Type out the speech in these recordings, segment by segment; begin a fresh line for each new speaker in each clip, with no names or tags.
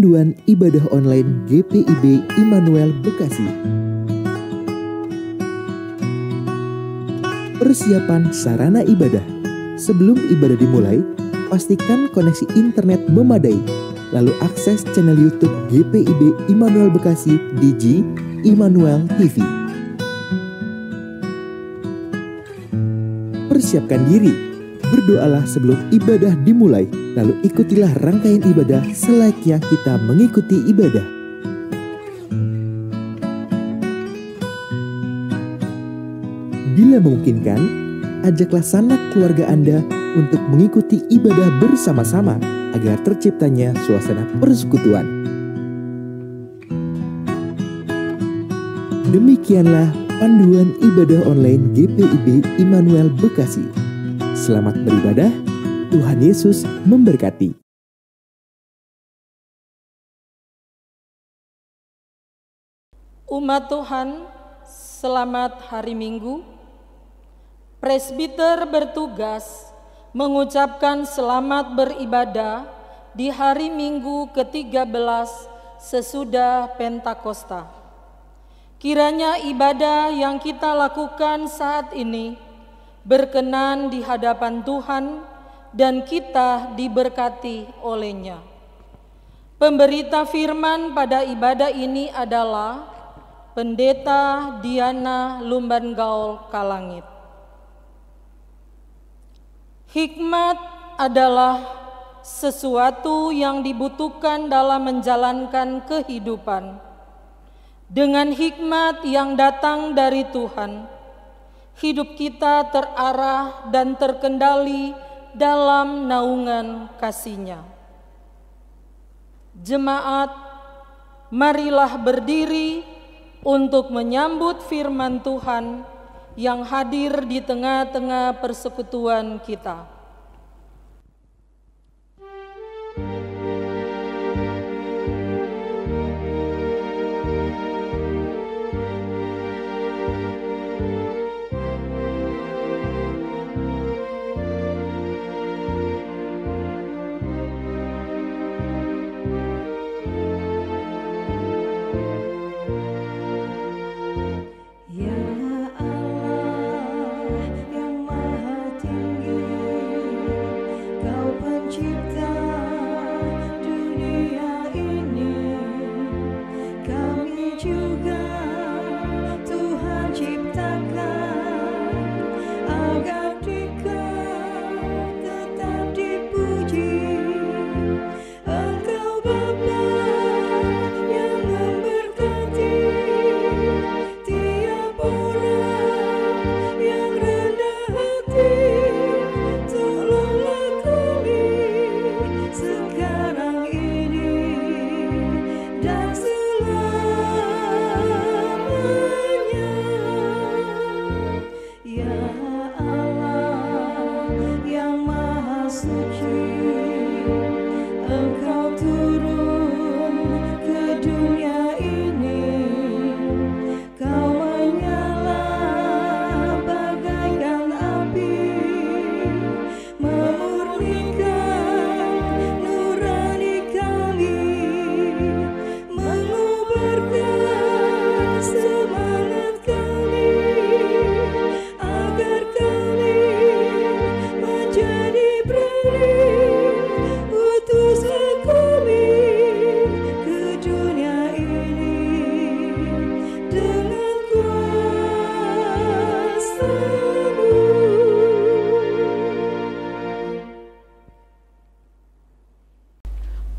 panduan ibadah online GPIB Immanuel Bekasi. Persiapan sarana ibadah. Sebelum ibadah dimulai, pastikan koneksi internet memadai. Lalu akses channel YouTube GPIB Immanuel Bekasi di G Immanuel TV. Persiapkan diri. Berdoalah sebelum ibadah dimulai, lalu ikutilah rangkaian ibadah selayaknya kita mengikuti ibadah. Bila memungkinkan, ajaklah sanak keluarga Anda untuk mengikuti ibadah bersama-sama agar terciptanya suasana persekutuan. Demikianlah panduan ibadah online GPIB Immanuel Bekasi. Selamat beribadah, Tuhan Yesus memberkati.
Umat Tuhan, selamat hari Minggu. Presbiter bertugas mengucapkan selamat beribadah di hari Minggu ke-13 sesudah Pentakosta. Kiranya ibadah yang kita lakukan saat ini berkenan di hadapan Tuhan dan kita diberkati olehnya. Pemberita firman pada ibadah ini adalah Pendeta Diana Lumban Gaul Kalangit. Hikmat adalah sesuatu yang dibutuhkan dalam menjalankan kehidupan. Dengan hikmat yang datang dari Tuhan, hidup kita terarah dan terkendali dalam naungan kasih-Nya. Jemaat, marilah berdiri untuk menyambut firman Tuhan yang hadir di tengah-tengah persekutuan kita.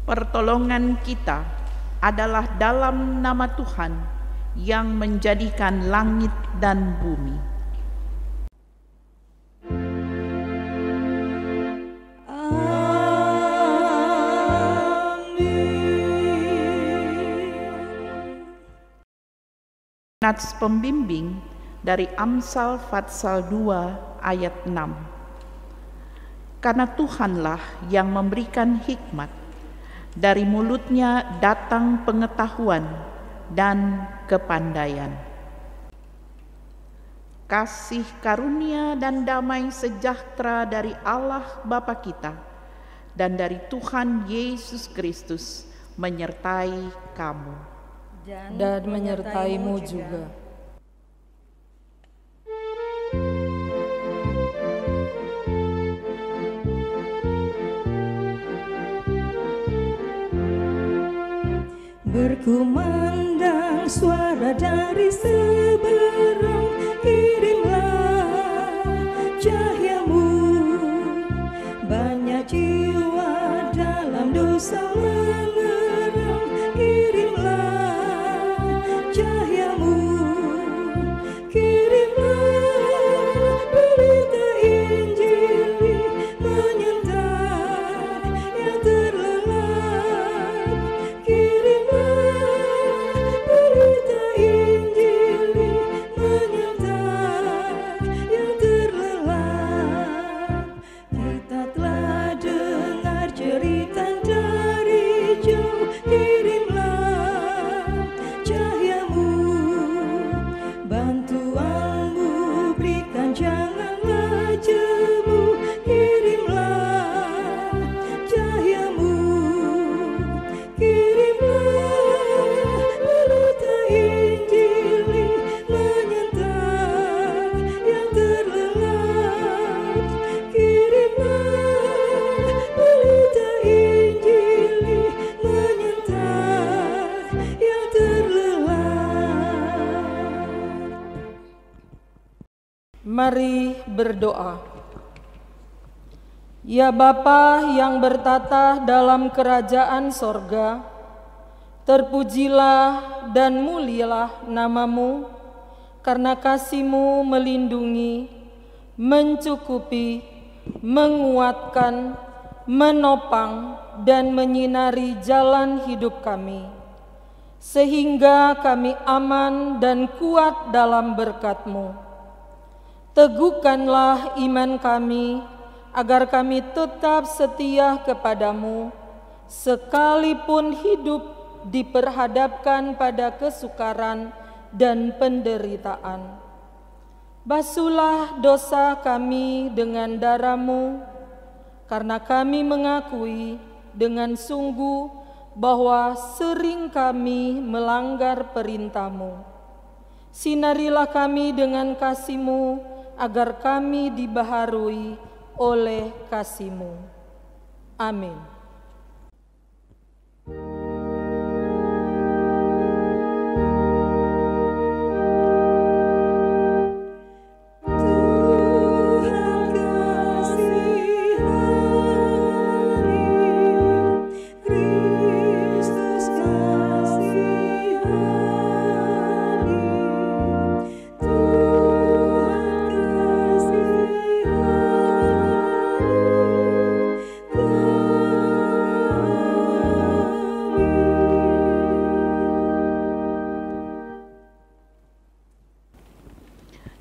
Pertolongan kita adalah dalam nama Tuhan yang menjadikan langit dan bumi. Amin. Nats pembimbing dari Amsal Fatsal 2 ayat 6. Karena Tuhanlah yang memberikan hikmat, dari mulutnya datang pengetahuan dan kepandaian. Kasih karunia dan damai sejahtera dari Allah Bapa kita dan dari Tuhan Yesus Kristus menyertai kamu
dan menyertaimu juga.
Berkumandang suara dari seberang, kirimlah cahayamu. Banyak jiwa dalam dosa mengerang, kirimlah cahayamu. Kirimlah berita Injil menyentak yang terlelap. Berita Injil menyentak yang terlelap. Kita telah dengar cerita dari jauh, kirimlah cahayamu. Bantuanmu berikan, janganlah jemu, kirimlah cahayamu.
Mari berdoa. Ya Bapa yang bertata dalam kerajaan sorga, terpujilah dan mulialah namamu, karena kasih-Mu melindungi, mencukupi, menguatkan, menopang, dan menyinari jalan hidup kami, sehingga kami aman dan kuat dalam berkat-Mu. Teguhkanlah iman kami, agar kami tetap setia kepadamu, sekalipun hidup diperhadapkan pada kesukaran dan penderitaan. Basuhlah dosa kami dengan darah-Mu, karena kami mengakui dengan sungguh bahwa sering kami melanggar perintah-Mu. Sinarilah kami dengan kasih-Mu, agar kami dibaharui oleh kasih-Mu. Amin.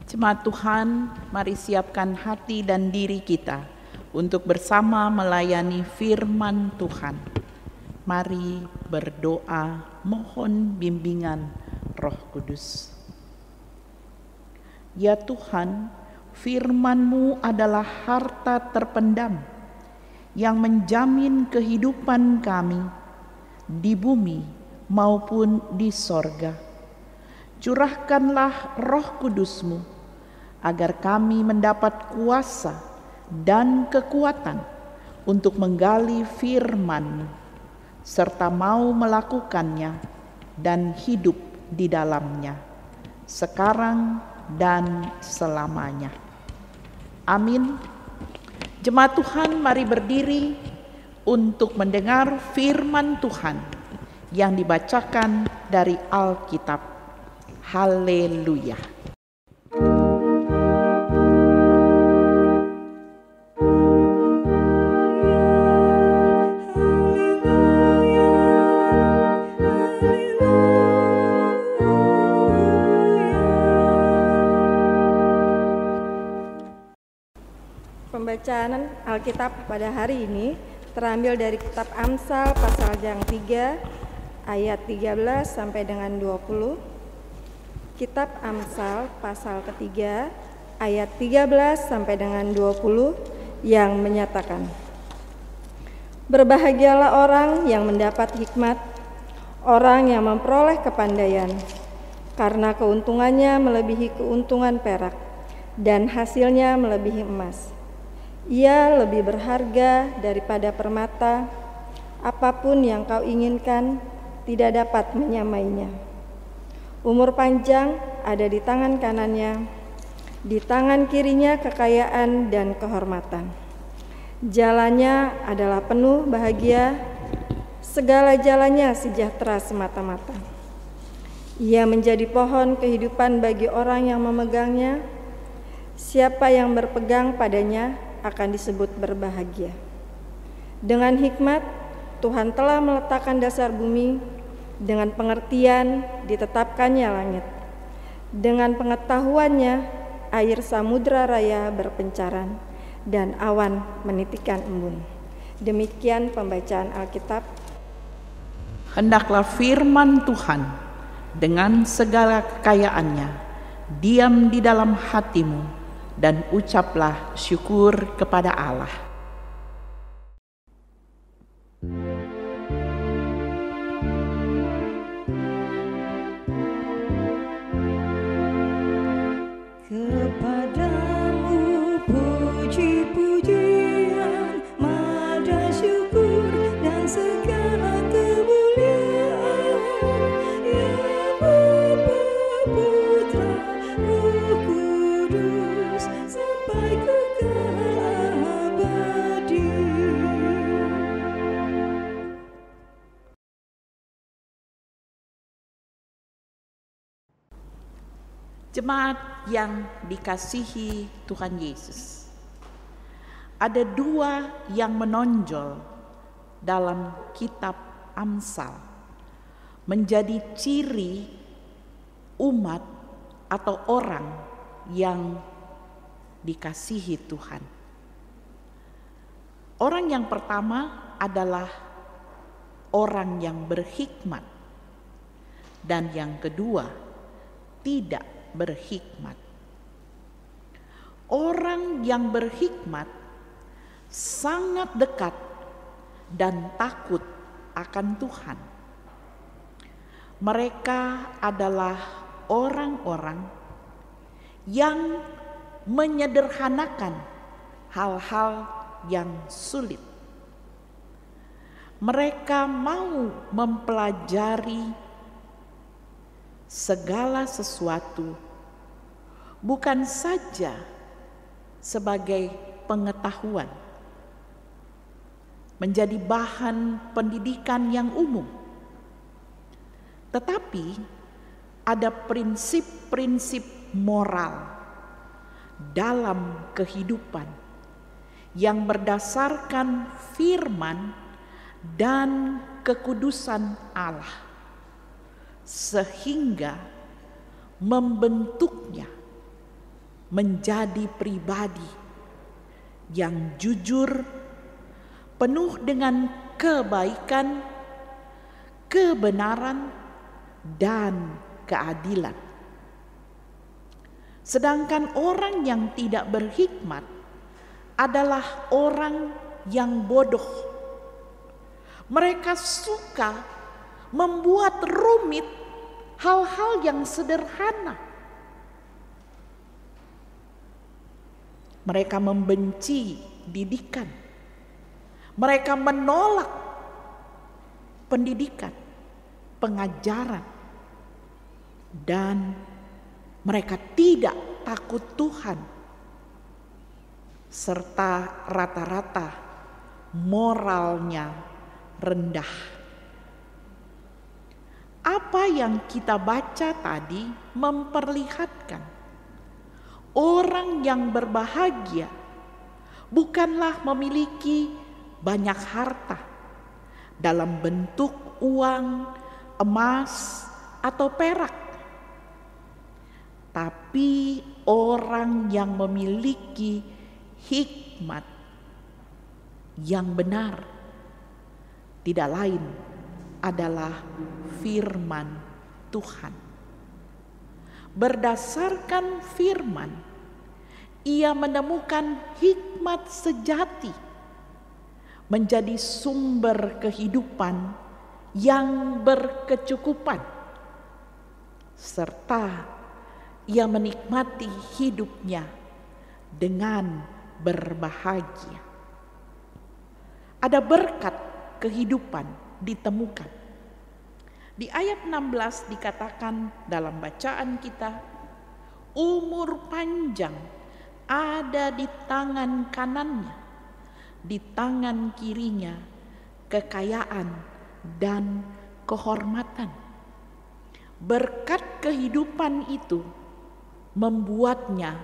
Jemaat Tuhan, mari siapkan hati dan diri kita untuk bersama melayani firman Tuhan. Mari berdoa mohon bimbingan Roh Kudus. Ya Tuhan, firman-Mu adalah harta terpendam yang menjamin kehidupan kami di bumi maupun di sorga. Curahkanlah Roh Kudus-Mu agar kami mendapat kuasa dan kekuatan untuk menggali firman-Mu, serta mau melakukannya dan hidup di dalamnya, sekarang dan selamanya. Amin. Jemaat Tuhan, mari berdiri untuk mendengar firman Tuhan yang dibacakan dari Alkitab. Haleluya.
Pembacaan Alkitab pada hari ini terambil dari kitab Amsal pasal yang 3 ayat 13 sampai dengan 20. Kitab Amsal pasal ketiga ayat 13 sampai dengan 20 yang menyatakan, Berbahagialah orang yang mendapat hikmat, orang yang memperoleh kepandaian, karena keuntungannya melebihi keuntungan perak, dan hasilnya melebihi emas. Ia lebih berharga daripada permata, apapun yang kau inginkan tidak dapat menyamainya. Umur panjang ada di tangan kanannya, di tangan kirinya kekayaan dan kehormatan. Jalannya adalah penuh bahagia, segala jalannya sejahtera semata-mata. Ia menjadi pohon kehidupan bagi orang yang memegangnya. Siapa yang berpegang padanya akan disebut berbahagia. Dengan hikmat, Tuhan telah meletakkan dasar bumi, dengan pengertian ditetapkannya langit. Dengan pengetahuannya, air samudra raya berpencaran, dan awan menitikan embun. Demikian pembacaan Alkitab.
Hendaklah firman Tuhan dengan segala kekayaannya diam di dalam hatimu, dan ucaplah syukur kepada Allah.
Kepadamu puji-pujian, mada syukur dan segala kemuliaan, ya Bapa, Putra, Roh Kudus, sampai kekal abadi.
Jemaat yang dikasihi Tuhan Yesus, ada dua yang menonjol dalam kitab Amsal menjadi ciri umat atau orang yang dikasihi Tuhan. Orang yang pertama adalah orang yang berhikmat, dan yang kedua tidak berhikmat. Orang yang berhikmat sangat dekat dan takut akan Tuhan. Mereka adalah orang-orang yang menyederhanakan hal-hal yang sulit. Mereka mau mempelajari segala sesuatu bukan saja sebagai pengetahuan, menjadi bahan pendidikan yang umum, tetapi ada prinsip-prinsip moral dalam kehidupan yang berdasarkan firman dan kekudusan Allah, sehingga membentuknya menjadi pribadi yang jujur, penuh dengan kebaikan, kebenaran, dan keadilan. Sedangkan orang yang tidak berhikmat adalah orang yang bodoh. Mereka suka membuat rumit hal-hal yang sederhana. Mereka membenci didikan. Mereka menolak pendidikan, pengajaran, dan mereka tidak takut Tuhan, serta rata-rata moralnya rendah. Apa yang kita baca tadi memperlihatkan orang yang berbahagia bukanlah memiliki banyak harta dalam bentuk uang, emas, atau perak, tapi orang yang memiliki hikmat yang benar tidak lain adalah firman Tuhan. Berdasarkan firman, ia menemukan hikmat sejati, menjadi sumber kehidupan yang berkecukupan, serta ia menikmati hidupnya dengan berbahagia. Ada berkat kehidupan ditemukan. Di ayat 16 dikatakan dalam bacaan kita, umur panjang ada di tangan kanannya, di tangan kirinya kekayaan dan kehormatan. Berkat kehidupan itu membuatnya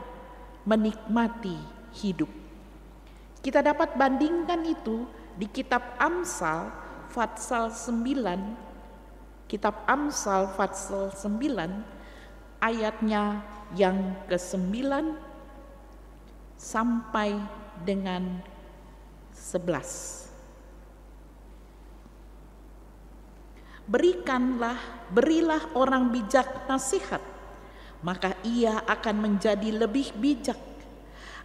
menikmati hidup. Kita dapat bandingkan itu di kitab Amsal pasal 9, kitab Amsal pasal 9 ayatnya yang ke-9 sampai dengan 11. Berilah orang bijak nasihat, maka ia akan menjadi lebih bijak.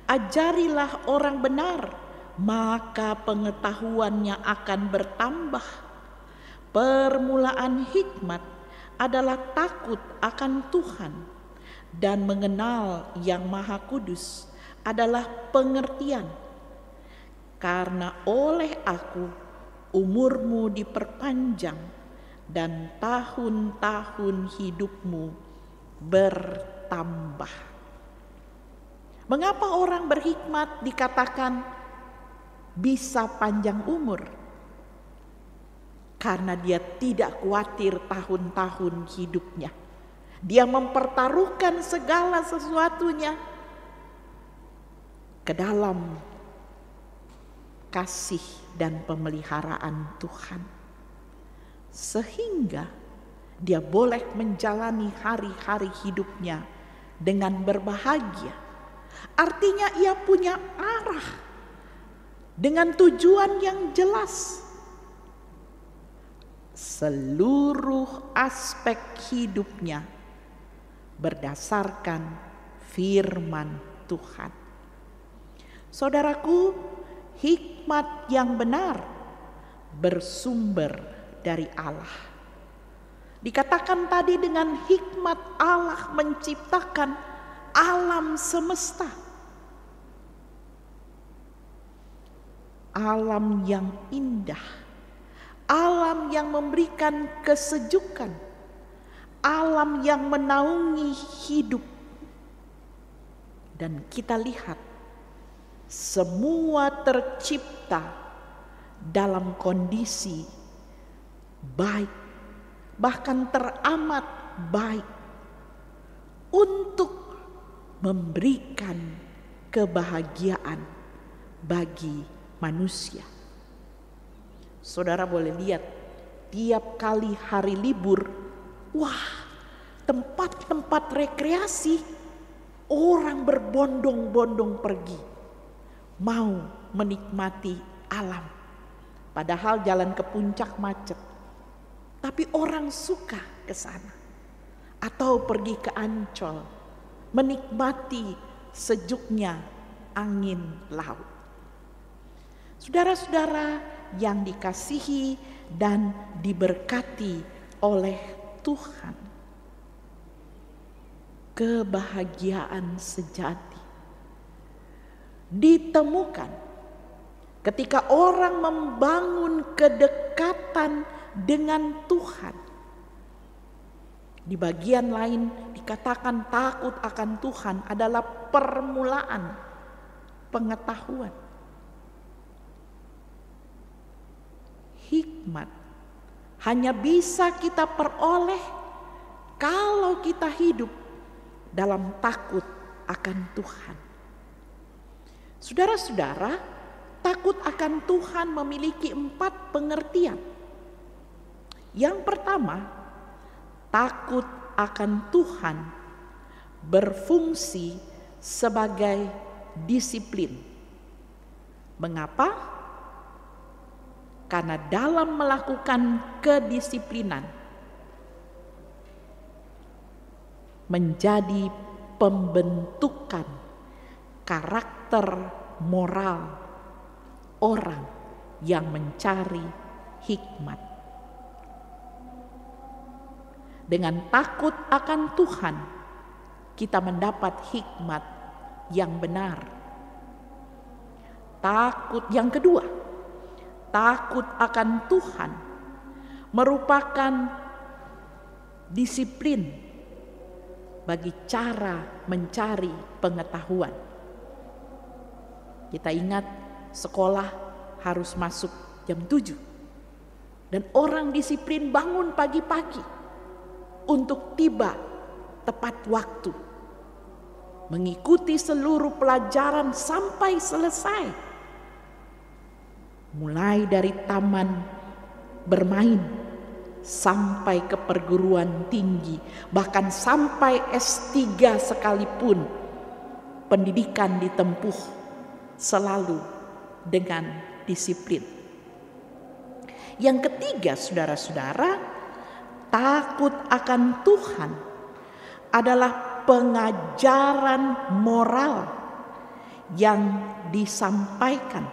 Ajarilah orang benar, maka pengetahuannya akan bertambah. Permulaan hikmat adalah takut akan Tuhan, dan mengenal Yang Maha Kudus adalah pengertian. Karena oleh aku umurmu diperpanjang dan tahun-tahun hidupmu bertambah. Mengapa orang berhikmat dikatakan bisa panjang umur? Karena dia tidak khawatir tahun-tahun hidupnya. Dia mempertaruhkan segala sesuatunya ke dalam kasih dan pemeliharaan Tuhan, sehingga dia boleh menjalani hari-hari hidupnya dengan berbahagia. Artinya ia punya arah dengan tujuan yang jelas. Seluruh aspek hidupnya berdasarkan firman Tuhan. Saudaraku, hikmat yang benar bersumber dari Allah. Dikatakan tadi dengan hikmat Allah menciptakan alam semesta. Alam yang indah. Alam yang memberikan kesejukan, alam yang menaungi hidup. Dan kita lihat semua tercipta dalam kondisi baik, bahkan teramat baik, untuk memberikan kebahagiaan bagi manusia. Saudara boleh lihat, tiap kali hari libur, wah, tempat-tempat rekreasi, orang berbondong-bondong pergi, mau menikmati alam. Padahal jalan ke puncak macet, tapi orang suka ke sana. Atau pergi ke Ancol, menikmati sejuknya angin laut. Saudara-saudara yang dikasihi dan diberkati oleh Tuhan, kebahagiaan sejati ditemukan ketika orang membangun kedekatan dengan Tuhan. Di bagian lain dikatakan takut akan Tuhan adalah permulaan pengetahuan. Hikmat hanya bisa kita peroleh kalau kita hidup dalam takut akan Tuhan. Saudara-saudara, takut akan Tuhan memiliki 4 pengertian. Yang pertama, takut akan Tuhan berfungsi sebagai disiplin. Mengapa? Karena dalam melakukan kedisiplinan menjadi pembentukan karakter moral orang yang mencari hikmat. Dengan takut akan Tuhan, kita mendapat hikmat yang benar. Takut yang kedua, takut akan Tuhan merupakan disiplin bagi cara mencari pengetahuan. Kita ingat sekolah harus masuk jam 7. Dan orang disiplin bangun pagi-pagi untuk tiba tepat waktu, mengikuti seluruh pelajaran sampai selesai, mulai dari taman bermain sampai ke perguruan tinggi, bahkan sampai S3 sekalipun. Pendidikan ditempuh selalu dengan disiplin. Yang ketiga, saudara-saudara, takut akan Tuhan adalah pengajaran moral yang disampaikan.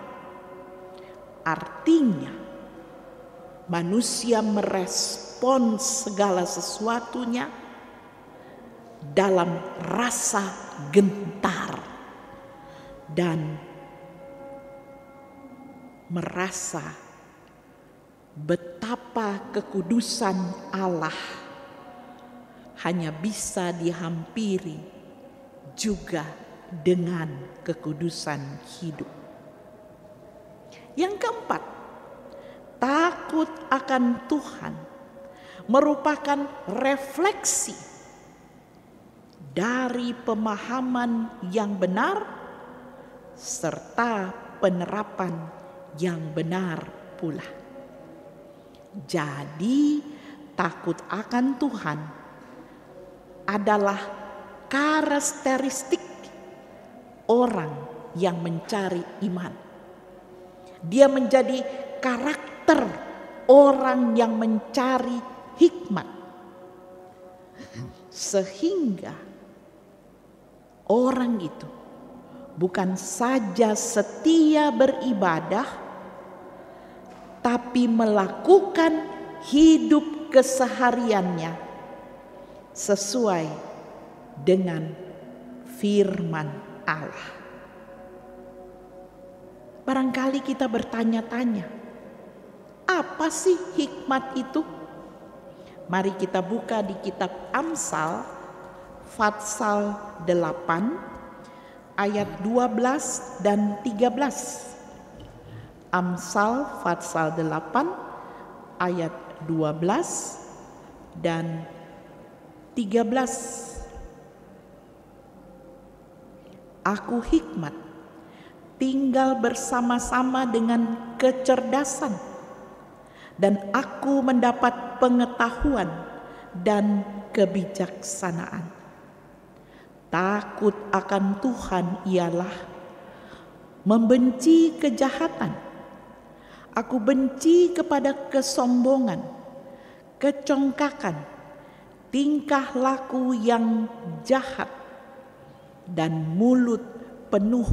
Artinya, manusia merespons segala sesuatunya dalam rasa gentar dan merasa betapa kekudusan Allah hanya bisa dihampiri juga dengan kekudusan hidup. Yang keempat, takut akan Tuhan merupakan refleksi dari pemahaman yang benar serta penerapan yang benar pula. Jadi, takut akan Tuhan adalah karakteristik orang yang mencari iman. Dia menjadi karakter orang yang mencari hikmat. Sehingga orang itu bukan saja setia beribadah, tapi melakukan hidup kesehariannya sesuai dengan firman Allah. Barangkali kita bertanya-tanya, apa sih hikmat itu? Mari kita buka di kitab Amsal pasal 8 ayat 12 dan 13. Amsal pasal 8 ayat 12 dan 13. Aku hikmat, tinggal bersama-sama dengan kecerdasan, dan aku mendapat pengetahuan dan kebijaksanaan. Takut akan Tuhan ialah membenci kejahatan. Aku benci kepada kesombongan, kecongkakan, tingkah laku yang jahat, dan mulut penuh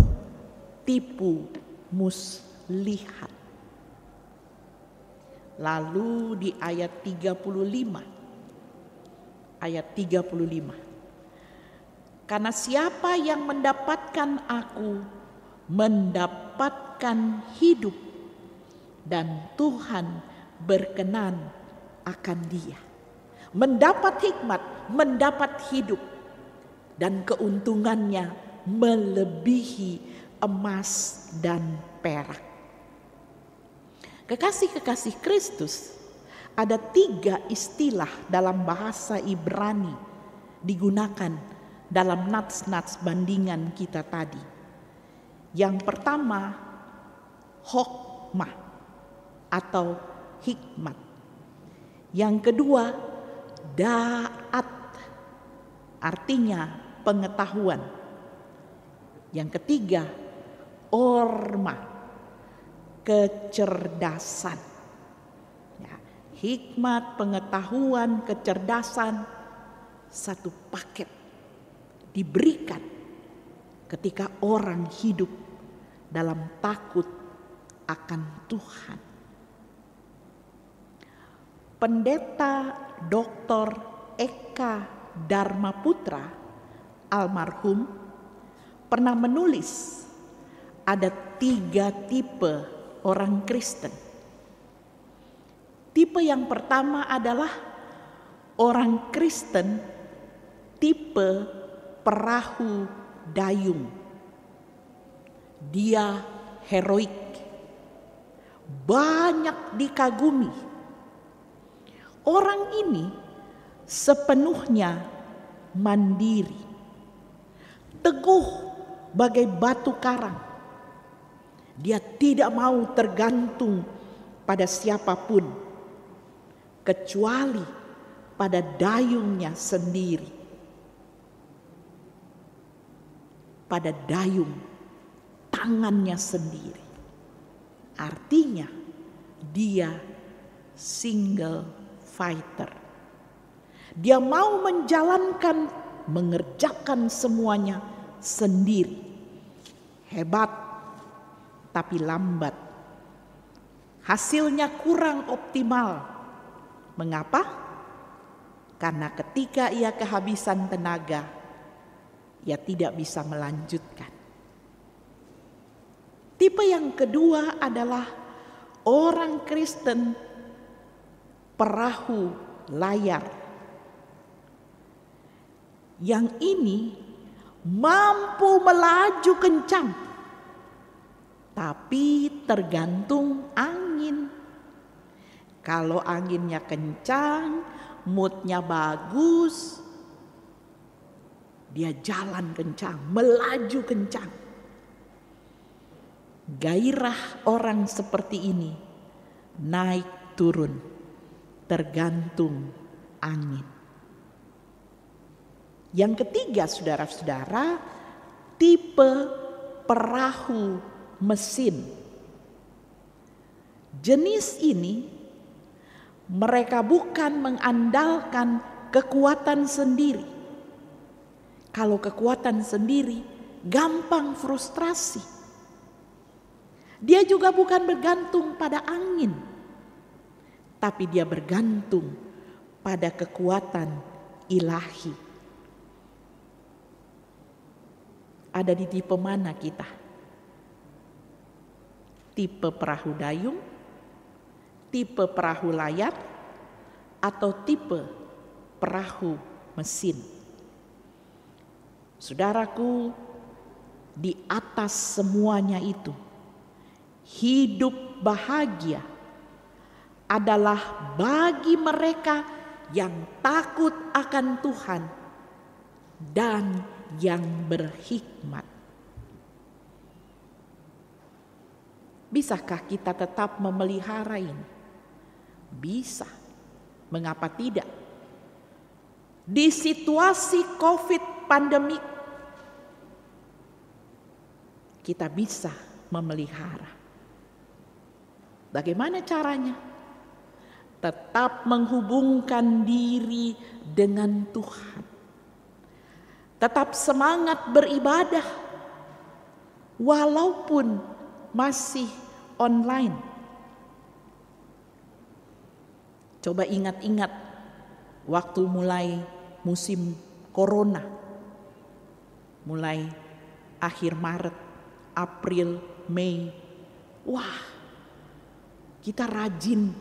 tipu muslihat. Lalu di ayat 35. Karena siapa yang mendapatkan aku mendapatkan hidup, dan Tuhan berkenan akan dia. Mendapat hikmat, mendapat hidup, dan keuntungannya melebihi emas dan perak. Kekasih-kekasih Kristus, ada 3 istilah dalam bahasa Ibrani digunakan dalam nats-nats bandingan kita tadi. Yang pertama, hokmah atau hikmat. Yang kedua, da'at, artinya pengetahuan. Yang ketiga, orma, kecerdasan. Ya, hikmat, pengetahuan, kecerdasan, satu paket diberikan ketika orang hidup dalam takut akan Tuhan. Pendeta Dr. Eka Dharmaputra almarhum pernah menulis ada 3 tipe orang Kristen. Tipe yang pertama adalah orang Kristen tipe perahu dayung. Dia heroik, banyak dikagumi. Orang ini sepenuhnya mandiri, teguh bagai batu karang. Dia tidak mau tergantung pada siapapun kecuali pada dayungnya sendiri, pada dayung tangannya sendiri. Artinya dia single fighter. Dia mau mengerjakan semuanya sendiri. Hebat tapi lambat. Hasilnya kurang optimal. Mengapa? Karena ketika ia kehabisan tenaga, ia tidak bisa melanjutkan. Tipe yang kedua adalah orang Kristen perahu layar. Yang ini mampu melaju kencang, tapi tergantung angin. Kalau anginnya kencang, moodnya bagus, dia jalan kencang, melaju kencang. Gairah orang seperti ini naik turun, tergantung angin. Yang ketiga, saudara-saudara, tipe perahu mesin. Jenis ini mereka bukan mengandalkan kekuatan sendiri. Kalau kekuatan sendiri gampang frustrasi. Dia juga bukan bergantung pada angin, tapi dia bergantung pada kekuatan ilahi. Ada di tipe mana kita? Tipe perahu dayung, tipe perahu layar, atau tipe perahu mesin? Saudaraku, di atas semuanya itu, hidup bahagia adalah bagi mereka yang takut akan Tuhan dan yang berhikmat. Bisakah kita tetap memelihara ini? Bisa. Mengapa tidak? Di situasi COVID pandemik, kita bisa memelihara. Bagaimana caranya? Tetap menghubungkan diri dengan Tuhan. Tetap semangat beribadah walaupun masih online. Coba ingat-ingat waktu mulai musim corona. Mulai akhir Maret, April, Mei. Wah, kita rajin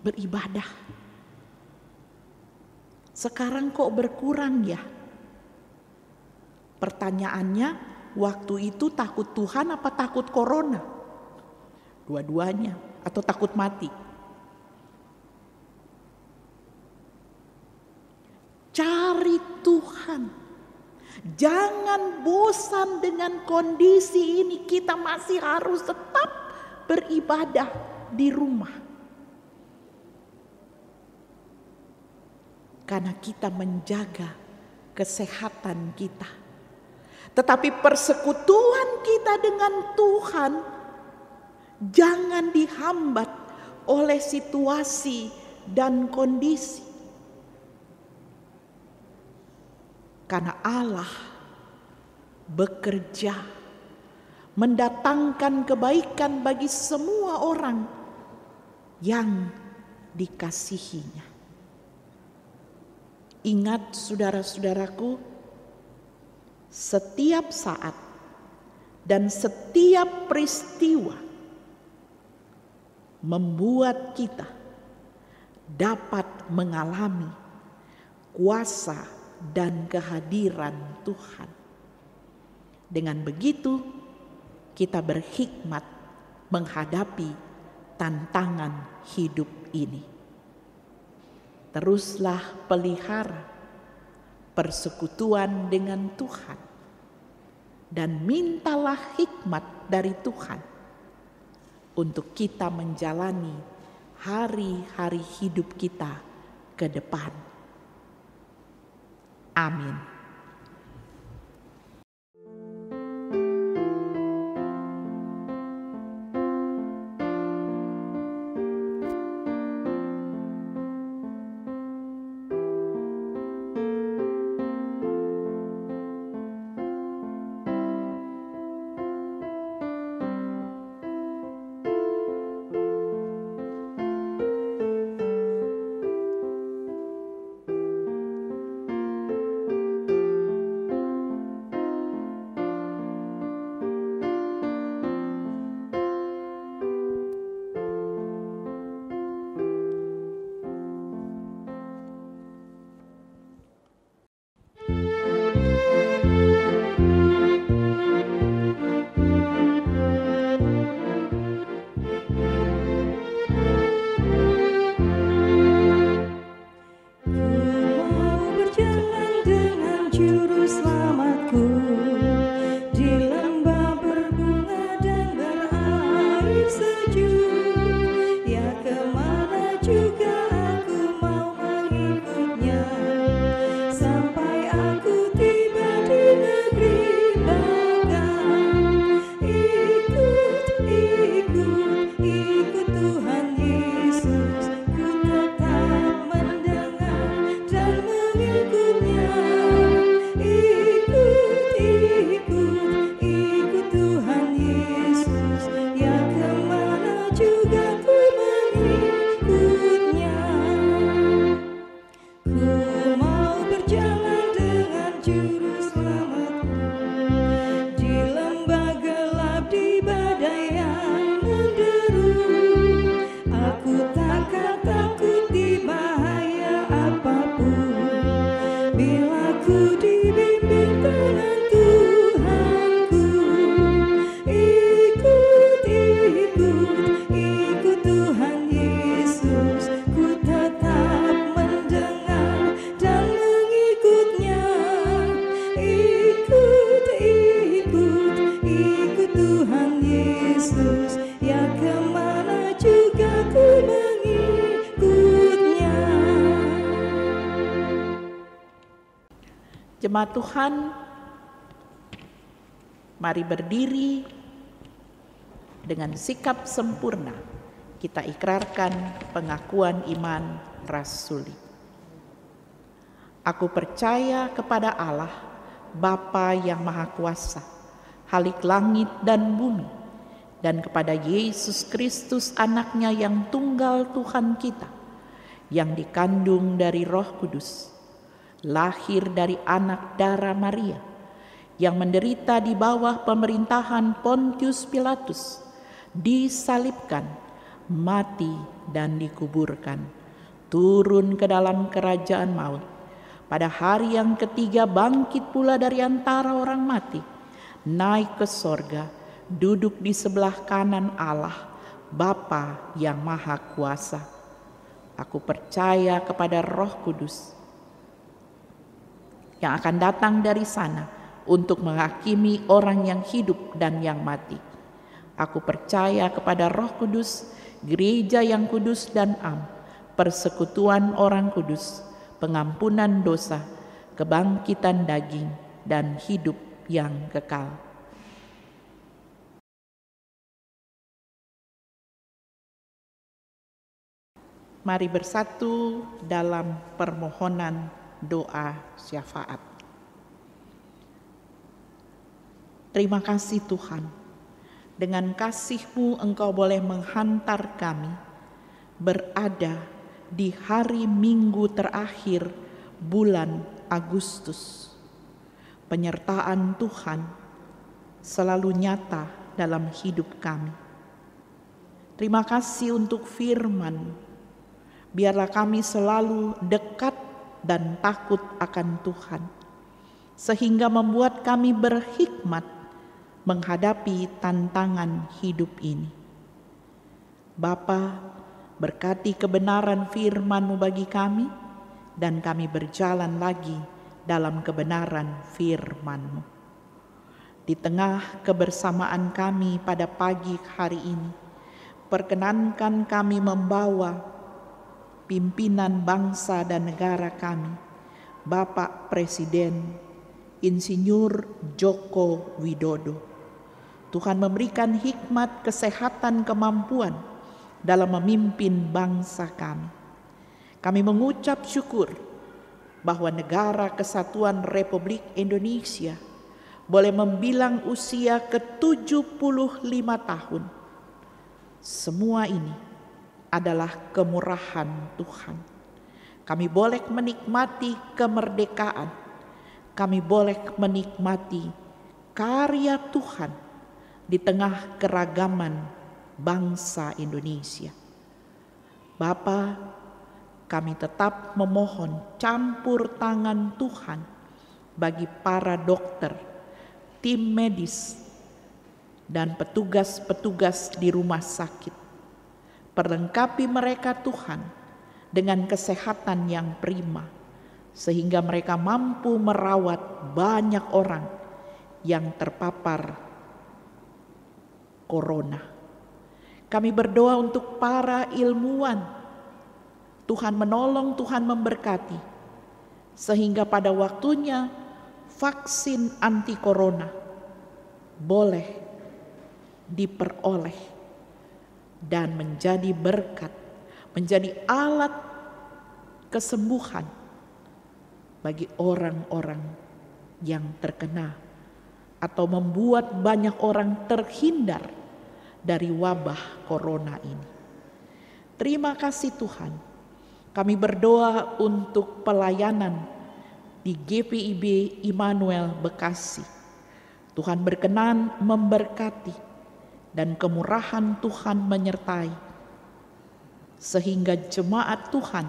beribadah. Sekarang kok berkurang ya? Pertanyaannya, waktu itu takut Tuhan apa takut corona? Dua-duanya, atau takut mati? Cari Tuhan. Jangan bosan dengan kondisi ini. Kita masih harus tetap beribadah di rumah. Karena kita menjaga kesehatan kita. Tetapi persekutuan kita dengan Tuhan jangan dihambat oleh situasi dan kondisi. Karena Allah bekerja mendatangkan kebaikan bagi semua orang yang dikasihinya. Ingat saudara-saudaraku, setiap saat dan setiap peristiwa membuat kita dapat mengalami kuasa dan kehadiran Tuhan. Dengan begitu, kita berhikmat menghadapi tantangan hidup ini. Teruslah pelihara persekutuan dengan Tuhan dan mintalah hikmat dari Tuhan untuk kita menjalani hari-hari hidup kita ke depan. Amin. Jemaat Tuhan, mari berdiri dengan sikap sempurna. Kita ikrarkan pengakuan iman rasuli. Aku percaya kepada Allah, Bapa yang Maha Kuasa, Khalik langit dan bumi, dan kepada Yesus Kristus anaknya yang tunggal Tuhan kita, yang dikandung dari Roh Kudus, lahir dari anak darah Maria, yang menderita di bawah pemerintahan Pontius Pilatus, disalibkan, mati dan dikuburkan, turun ke dalam kerajaan maut, pada hari yang ketiga bangkit pula dari antara orang mati, naik ke sorga, duduk di sebelah kanan Allah, Bapa yang Maha Kuasa. Aku percaya kepada Roh Kudus yang akan datang dari sana untuk menghakimi orang yang hidup dan yang mati. Aku percaya kepada Roh Kudus, gereja yang kudus dan am, persekutuan orang kudus, pengampunan dosa, kebangkitan daging, dan hidup yang kekal. Mari bersatu dalam permohonan doa syafaat. Terima kasih Tuhan, dengan kasih-Mu Engkau boleh menghantar kami berada di hari Minggu terakhir bulan Agustus. Penyertaan Tuhan selalu nyata dalam hidup kami. Terima kasih untuk firman. Biarlah kami selalu dekat dan takut akan Tuhan, sehingga membuat kami berhikmat menghadapi tantangan hidup ini. Bapa, berkati kebenaran firman-Mu bagi kami, dan kami berjalan lagi dalam kebenaran firman-Mu. Di tengah kebersamaan kami pada pagi hari ini, perkenankan kami membawa pimpinan bangsa dan negara kami, Bapak Presiden Insinyur Joko Widodo. Tuhan memberikan hikmat, kesehatan, kemampuan dalam memimpin bangsa kami. Kami mengucap syukur bahwa Negara Kesatuan Republik Indonesia boleh membilang usia ke-75 tahun. Semua ini adalah kemurahan Tuhan. Kami boleh menikmati kemerdekaan. Kami boleh menikmati karya Tuhan di tengah keragaman bangsa Indonesia. Bapa, kami tetap memohon campur tangan Tuhan bagi para dokter, tim medis, dan petugas-petugas di rumah sakit. Perlengkapi mereka Tuhan dengan kesehatan yang prima, sehingga mereka mampu merawat banyak orang yang terpapar corona. Kami berdoa untuk para ilmuwan. Tuhan menolong, Tuhan memberkati, sehingga pada waktunya vaksin anti corona boleh diperoleh dan menjadi berkat, menjadi alat kesembuhan bagi orang-orang yang terkena, atau membuat banyak orang terhindar dari wabah corona ini. Terima kasih Tuhan. Kami berdoa untuk pelayanan di GPIB Immanuel Bekasi. Tuhan berkenan memberkati dan kemurahan Tuhan menyertai, sehingga jemaat Tuhan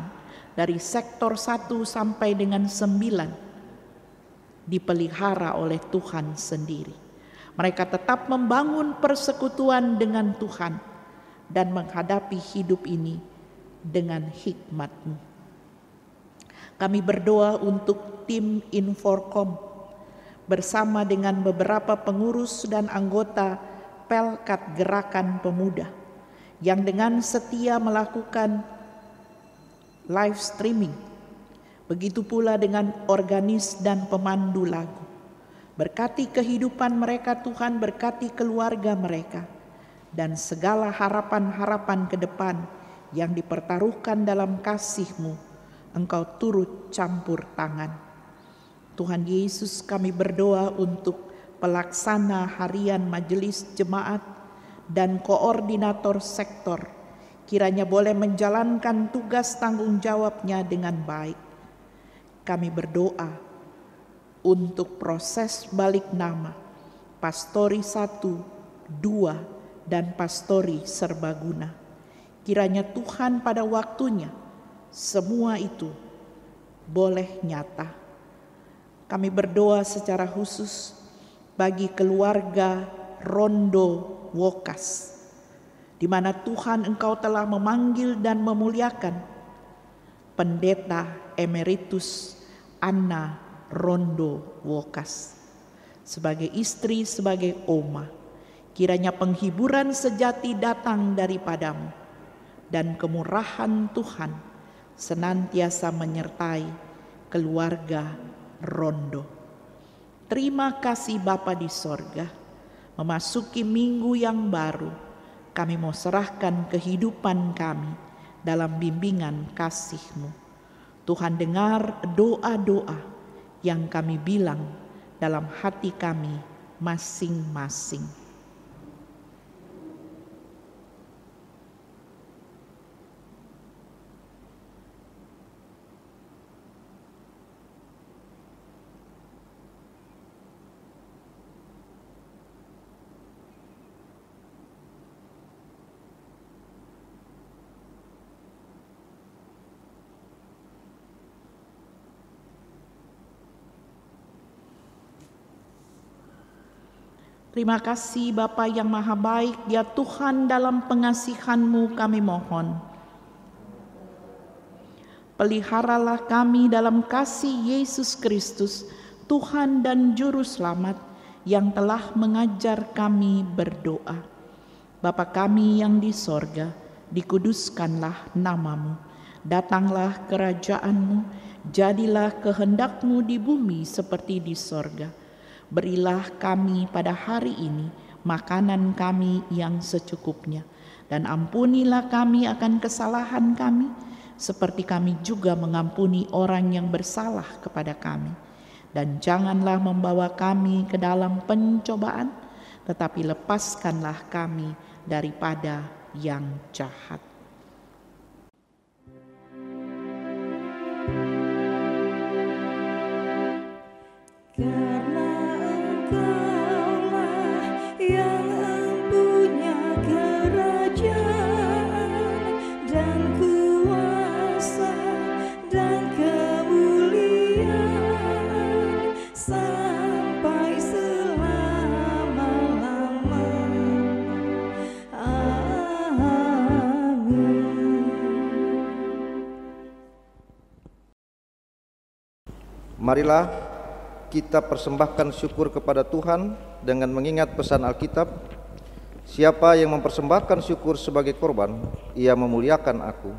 dari sektor 1 sampai dengan 9 dipelihara oleh Tuhan sendiri. Mereka tetap membangun persekutuan dengan Tuhan dan menghadapi hidup ini dengan hikmat-Mu. Kami berdoa untuk tim Inforkom bersama dengan beberapa pengurus dan anggota Pelkat Gerakan Pemuda yang dengan setia melakukan live streaming. Begitu pula dengan organis dan pemandu lagu. Berkati kehidupan mereka Tuhan, berkati keluarga mereka, dan segala harapan-harapan ke depan yang dipertaruhkan dalam kasih-Mu, Engkau turut campur tangan. Tuhan Yesus, kami berdoa untuk pelaksana harian majelis jemaat dan koordinator sektor, kiranya boleh menjalankan tugas tanggung jawabnya dengan baik. Kami berdoa untuk proses balik nama Pastori 1, 2, dan Pastori Serbaguna. Kiranya Tuhan pada waktunya semua itu boleh nyata. Kami berdoa secara khusus bagi keluarga Rondo Wokas, di mana Tuhan Engkau telah memanggil dan memuliakan Pendeta Emeritus Anna Rondo Wokas sebagai istri, sebagai oma. Kiranya penghiburan sejati datang daripada-Mu, dan kemurahan Tuhan senantiasa menyertai keluarga Rondo. Terima kasih Bapa di sorga. Memasuki minggu yang baru, kami mau serahkan kehidupan kami dalam bimbingan kasih-Mu. Tuhan dengar doa-doa yang kami bilang dalam hati kami masing-masing. Terima kasih Bapa yang Maha Baik, ya Tuhan, dalam pengasihan-Mu kami mohon. Peliharalah kami dalam kasih Yesus Kristus, Tuhan dan Juru Selamat, yang telah mengajar kami berdoa. Bapa kami yang di sorga, dikuduskanlah nama-Mu. Datanglah kerajaan-Mu, jadilah kehendak-Mu di bumi seperti di sorga. Berilah kami pada hari ini makanan kami yang secukupnya, dan ampunilah kami akan kesalahan kami, seperti kami juga mengampuni orang yang bersalah kepada kami. Dan janganlah membawa kami ke dalam pencobaan, tetapi lepaskanlah kami daripada yang jahat.
Karena Engkaulah yang empunya kerajaan dan kuasa dan kemuliaan sampai selama-lamanya. Amin.
Marilah kita persembahkan syukur kepada Tuhan dengan mengingat pesan Alkitab. Siapa yang mempersembahkan syukur sebagai korban, ia memuliakan aku.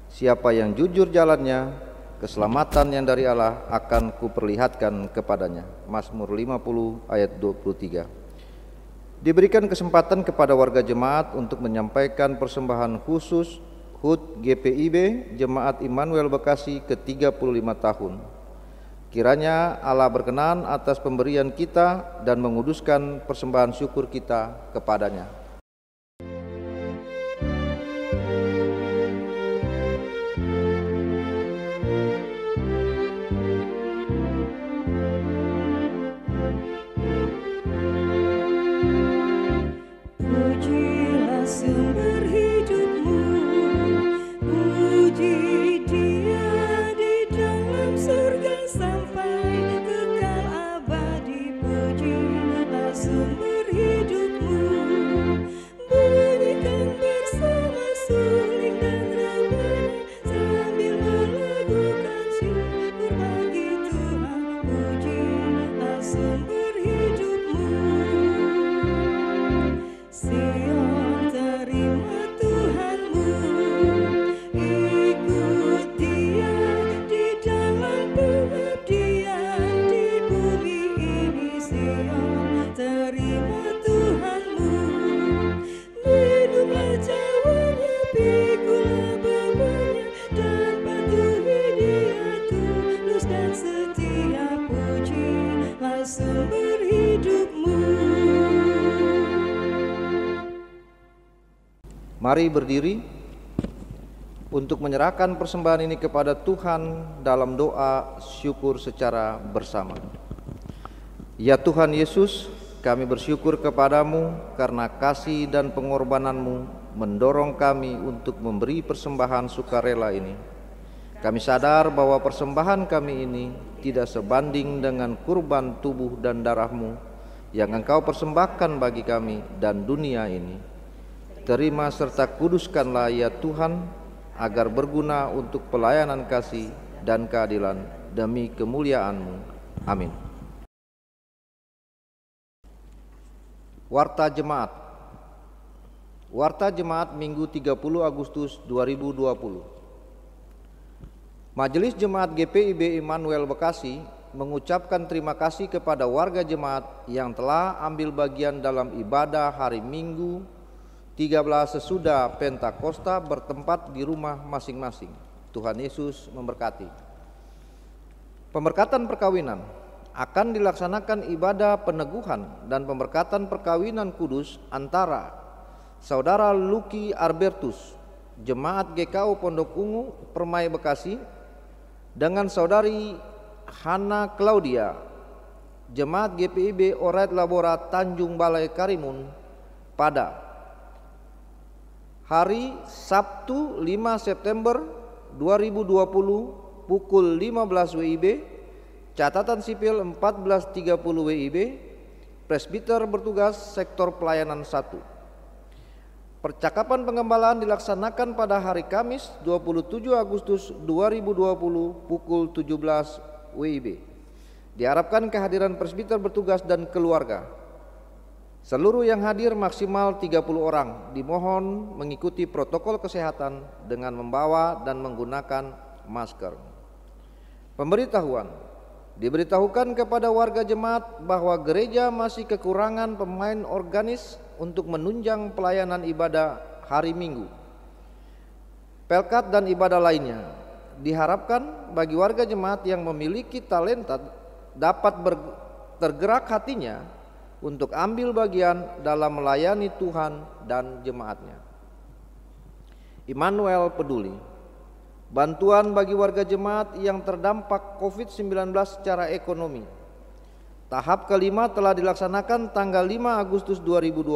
Siapa yang jujur jalannya, keselamatan yang dari Allah akan kuperlihatkan kepadanya. Mazmur 50 ayat 23. Diberikan kesempatan kepada warga jemaat untuk menyampaikan persembahan khusus HUT GPIB Jemaat Immanuel Bekasi ke-35 tahun. Kiranya Allah berkenan atas pemberian kita dan menguduskan persembahan syukur kita kepadanya.
Pujilah sumber hidupmu, puji Dia di dalam surga sampai kekal abadi. Pujilah sumber hidupmu, bunyikan bersama suling dan rebana sambil melakukan syukur bagi Tuhan. Pujilah sumber hidupmu. Sion, terima Tuhanmu, ikut Dia di dalam pengabdian di bumi ini. Sion, terima Tuhanmu, minumlah cawanya, pikulah bebannya, dan patuhi Dia tulus dan setia. Pujilah sumber hidupmu.
Mari berdiri untuk menyerahkan persembahan ini kepada Tuhan dalam doa syukur secara bersama. Ya Tuhan Yesus, kami bersyukur kepadamu karena kasih dan pengorbananmu mendorong kami untuk memberi persembahan sukarela ini. Kami sadar bahwa persembahan kami ini tidak sebanding dengan kurban tubuh dan darahmu yang Engkau persembahkan bagi kami dan dunia ini. Terima serta kuduskanlah ya Tuhan, agar berguna untuk pelayanan kasih dan keadilan demi kemuliaan-Mu. Amin. Warta Jemaat. Warta Jemaat Minggu 30 Agustus 2020. Majelis Jemaat GPIB Immanuel Bekasi mengucapkan terima kasih kepada warga jemaat yang telah ambil bagian dalam ibadah hari Minggu 13 sesudah Pentakosta bertempat di rumah masing-masing. Tuhan Yesus memberkati. Pemberkatan perkawinan akan dilaksanakan ibadah peneguhan dan pemberkatan perkawinan kudus antara Saudara Lucky Albertus, Jemaat GKU Pondok Ungu, Permai Bekasi, dengan Saudari Hana Claudia, Jemaat GPIB Orait Labora Tanjung Balai Karimun, pada hari Sabtu 5 September 2020 pukul 15 WIB, catatan sipil 14.30 WIB, presbiter bertugas sektor pelayanan 1. Percakapan pengembalaan dilaksanakan pada hari Kamis 27 Agustus 2020 pukul 17 WIB. Diharapkan kehadiran presbiter bertugas dan keluarga. Seluruh yang hadir maksimal 30 orang. Dimohon mengikuti protokol kesehatan dengan membawa dan menggunakan masker. Pemberitahuan. Diberitahukan kepada warga jemaat bahwa gereja masih kekurangan pemain organis untuk menunjang pelayanan ibadah hari Minggu, pelkat dan ibadah lainnya. Diharapkan bagi warga jemaat yang memiliki talenta dapat tergerak hatinya untuk ambil bagian dalam melayani Tuhan dan jemaatnya. Immanuel peduli. Bantuan bagi warga jemaat yang terdampak COVID-19 secara ekonomi. Tahap kelima telah dilaksanakan tanggal 5 Agustus 2020.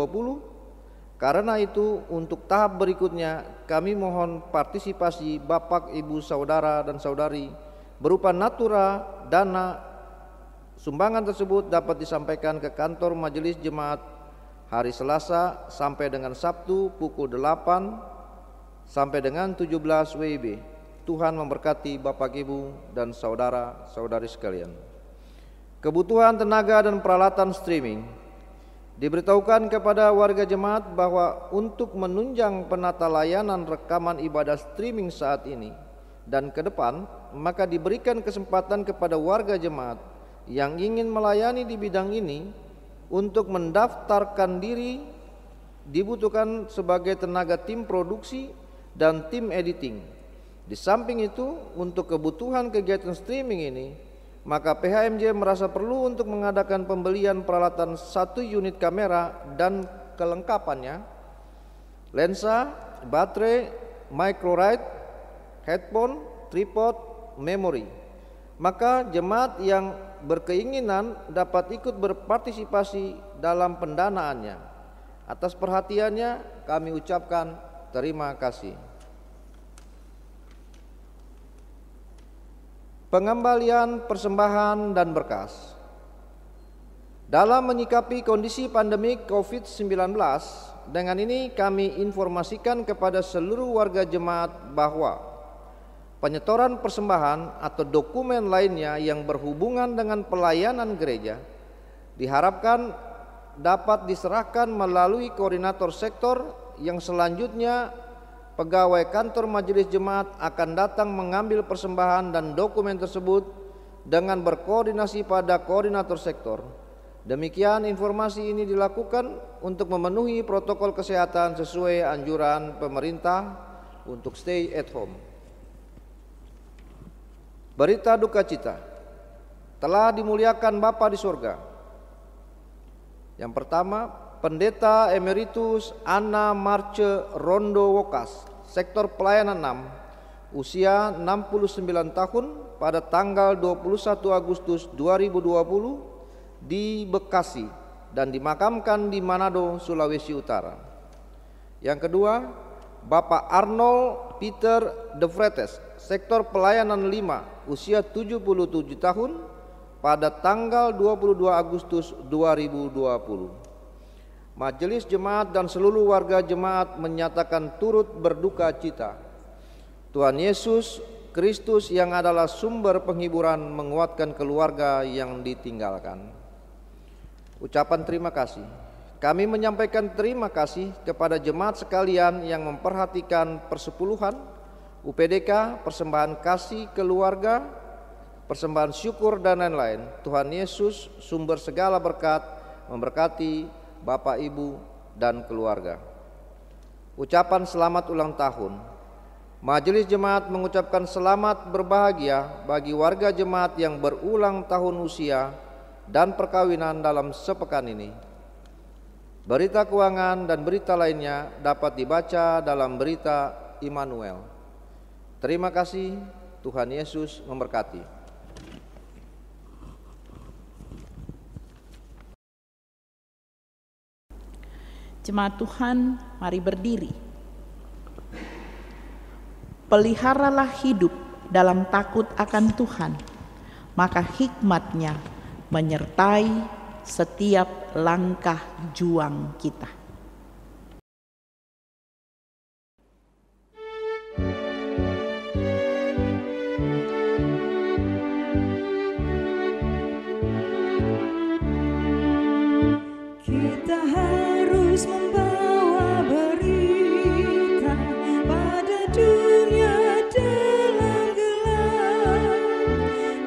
Karena itu untuk tahap berikutnya kami mohon partisipasi Bapak, Ibu, Saudara dan Saudari berupa natura dana. Sumbangan tersebut dapat disampaikan ke kantor Majelis Jemaat hari Selasa sampai dengan Sabtu pukul 8 sampai dengan 17 WIB. Tuhan memberkati Bapak, Ibu, dan saudara-saudari sekalian. Kebutuhan tenaga dan peralatan streaming. Diberitahukan kepada warga jemaat bahwa untuk menunjang penata layanan rekaman ibadah streaming saat ini dan ke depan, maka diberikan kesempatan kepada warga jemaat yang ingin melayani di bidang ini untuk mendaftarkan diri. Dibutuhkan sebagai tenaga tim produksi dan tim editing. Di samping itu, untuk kebutuhan kegiatan streaming ini, maka PHMJ merasa perlu untuk mengadakan pembelian peralatan 1 unit kamera dan kelengkapannya, lensa, baterai, microRIDE, headphone, tripod, memori. Maka jemaat yang berkeinginan dapat ikut berpartisipasi dalam pendanaannya. Atas perhatiannya kami ucapkan terima kasih. Pengembalian persembahan dan berkas. Dalam menyikapi kondisi pandemi COVID-19, dengan ini kami informasikan kepada seluruh warga jemaat bahwa penyetoran persembahan atau dokumen lainnya yang berhubungan dengan pelayanan gereja diharapkan dapat diserahkan melalui koordinator sektor, yang selanjutnya pegawai kantor majelis jemaat akan datang mengambil persembahan dan dokumen tersebut dengan berkoordinasi pada koordinator sektor. Demikian informasi ini dilakukan untuk memenuhi protokol kesehatan sesuai anjuran pemerintah untuk stay at home. Berita duka cita. Telah dimuliakan Bapa di surga. Yang pertama, Pendeta Emeritus Anna Marce Rondo Wokas, sektor pelayanan 6, usia 69 tahun pada tanggal 21 Agustus 2020 di Bekasi dan dimakamkan di Manado, Sulawesi Utara. Yang kedua, Bapak Arnold Peter De Vretes, sektor pelayanan 5, usia 77 tahun pada tanggal 22 Agustus 2020. Majelis jemaat dan seluruh warga jemaat menyatakan turut berduka cita. Tuhan Yesus Kristus yang adalah sumber penghiburan menguatkan keluarga yang ditinggalkan. Ucapan terima kasih. Kami menyampaikan terima kasih kepada jemaat sekalian yang memperhatikan persepuluhan, UPDK, persembahan kasih keluarga, persembahan syukur dan lain-lain. Tuhan Yesus sumber segala berkat memberkati Bapak, Ibu, dan keluarga. Ucapan selamat ulang tahun. Majelis jemaat mengucapkan selamat berbahagia bagi warga jemaat yang berulang tahun usia dan perkawinan dalam sepekan ini. Berita keuangan dan berita lainnya dapat dibaca dalam berita Immanuel. Terima kasih, Tuhan Yesus memberkati.
Jemaat Tuhan, mari berdiri. Peliharalah hidup dalam takut akan Tuhan, maka hikmat-Nya menyertai setiap langkah juang kita.
Kita harus membawa berita pada dunia dalam gelap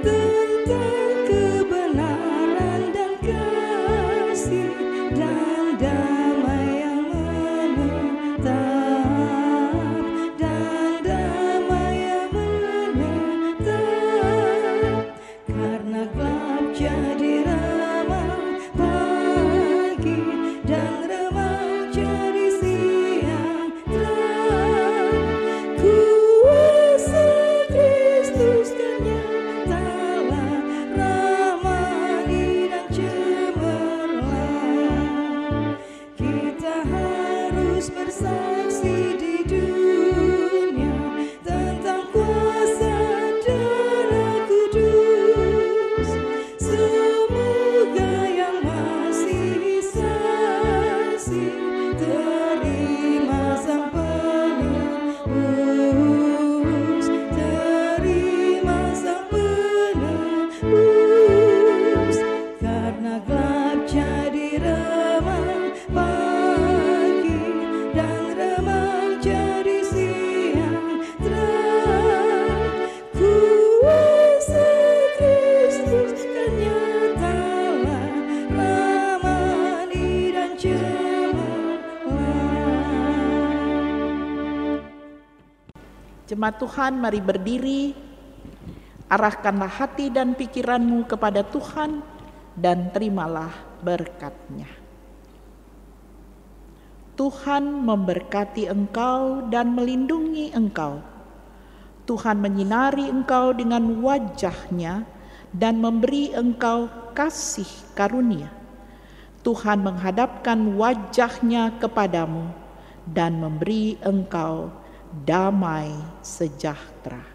tentang kebenaran dan kasih dan damai yang menetap, dan damai yang menetap. Karena gelap jadi remang pagi dan remang jadi siang terang. Kuasa Kristus nyatalah ramani dan cemerlang. Kita harus bersaksi di dunia tentang kuasa Darah Kudus. Semoga yang masih saksi terima sang penebus, terima sang penebus. Karena gelap jadi remang pagi dan remang jadi siang terang. Kuasa Kristus kan nyatalah ramani dan cemerlang.
Jemaat Tuhan, mari berdiri. Arahkanlah hati dan pikiranmu kepada Tuhan dan terimalah berkat-Nya. Tuhan memberkati engkau dan melindungi engkau. Tuhan menyinari engkau dengan wajah-Nya dan memberi engkau kasih karunia. Tuhan menghadapkan wajah-Nya kepadamu dan memberi engkau damai sejahtera.